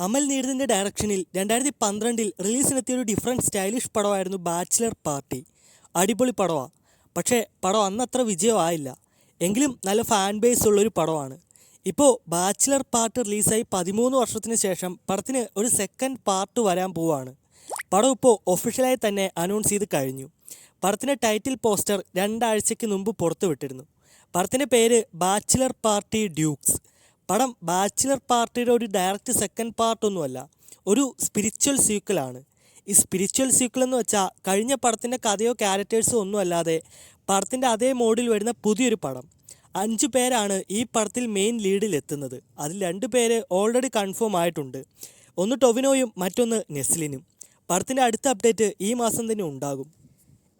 അമൽ നീരദിൻ്റെ ഡയറക്ഷനിൽ 2012 റിലീസിനെത്തിയ ഒരു different stylish പടമായിരുന്നു ബാച്ചിലർ പാർട്ടി. അടിപൊളി പടമാണ്. പക്ഷേ പടം അന്നത്ര വിജയമായില്ല. എങ്കിലും നല്ല ഫാൻ ബേസ് ഉള്ളൊരു പടമാണ്. ഇപ്പോൾ ബാച്ചിലർ പാർട്ട് റിലീസായി 13 വർഷത്തിന് ശേഷം പടത്തിന് ഒരു സെക്കൻഡ് പാർട്ട് വരാൻ പോവുകയാണ്. പടം ഇപ്പോൾ ഒഫീഷ്യലായി തന്നെ അനൗൺസ് ചെയ്ത് കഴിഞ്ഞു. പടത്തിൻ്റെ ടൈറ്റിൽ പോസ്റ്റർ 2 ആഴ്ചയ്ക്ക് മുമ്പ് പുറത്തുവിട്ടിരുന്നു. പടത്തിൻ്റെ പേര് ബാച്ചിലർ പാർട്ടി ഡ്യൂക്സ്. പടം ബാച്ചിലർ പാർട്ടിയുടെ ഒരു ഡയറക്റ്റ് സെക്കൻഡ് പാർട്ടൊന്നുമല്ല, ഒരു സ്പിരിച്വൽ സീക്വലാണ്. ഈ സ്പിരിച്വൽ സീക്വൽ എന്ന് വെച്ചാൽ കഴിഞ്ഞ പടത്തിൻ്റെ കഥയോ ക്യാരക്ടേഴ്സോ ഒന്നും അല്ലാതെ പടത്തിൻ്റെ അതേ മോഡിൽ വരുന്ന പുതിയൊരു പടം. 5 പേരാണ് ഈ പടത്തിൽ മെയിൻ ലീഡിൽ എത്തുന്നത്. അതിൽ 2 പേര് ഓൾറെഡി കൺഫേം ആയിട്ടുണ്ട്. ഒന്ന് ടൊവിനോയും മറ്റൊന്ന് നെസ്ലിനും. പടത്തിൻ്റെ അടുത്ത അപ്ഡേറ്റ് ഈ മാസം തന്നെ ഉണ്ടാകും.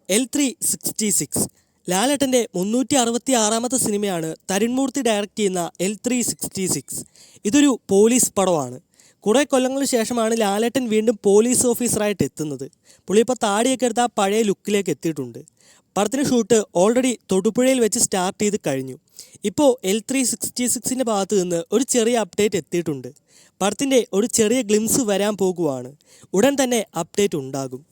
L366 ലാലേട്ടൻ്റെ 366ാമത്തെ സിനിമയാണ് തരുൺമൂർത്തി ഡയറക്റ്റ് ചെയ്യുന്ന L366. ഇതൊരു പോലീസ് പടമാണ്. കുറേ കൊല്ലങ്ങൾക്ക് ശേഷമാണ് ലാലേട്ടൻ വീണ്ടും പോലീസ് ഓഫീസറായിട്ട് എത്തുന്നത്. പുള്ളി ഇപ്പോൾ താടിയൊക്കെ എടുത്ത് ആ പഴയ ലുക്കിലേക്ക് എത്തിയിട്ടുണ്ട്. പടത്തിന് ഷൂട്ട് ഓൾറെഡി തൊടുപുഴയിൽ വെച്ച് സ്റ്റാർട്ട് ചെയ്ത് കഴിഞ്ഞു. ഇപ്പോൾ L366ൻ്റെ ഭാഗത്ത് നിന്ന് ഒരു ചെറിയ അപ്ഡേറ്റ് എത്തിയിട്ടുണ്ട്. പടത്തിൻ്റെ ഒരു ചെറിയ ഗ്ലിംസ് വരാൻ പോകുവാണ്. ഉടൻ തന്നെ അപ്ഡേറ്റ് ഉണ്ടാകും.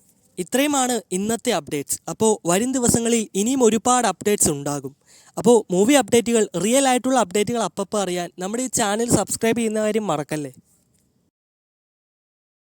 ഇത്രയുമാണ് ഇന്നത്തെ അപ്ഡേറ്റ്സ്. അപ്പോൾ വരും ദിവസങ്ങളിൽ ഇനിയും ഒരുപാട് അപ്ഡേറ്റ്സ് ഉണ്ടാകും. അപ്പോൾ മൂവി അപ്ഡേറ്റുകൾ, റിയൽ ആയിട്ടുള്ള അപ്ഡേറ്റുകൾ അപ്പം അറിയാൻ നമ്മുടെ ഈ ചാനൽ സബ്സ്ക്രൈബ് ചെയ്യുന്ന കാര്യം മറക്കല്ലേ.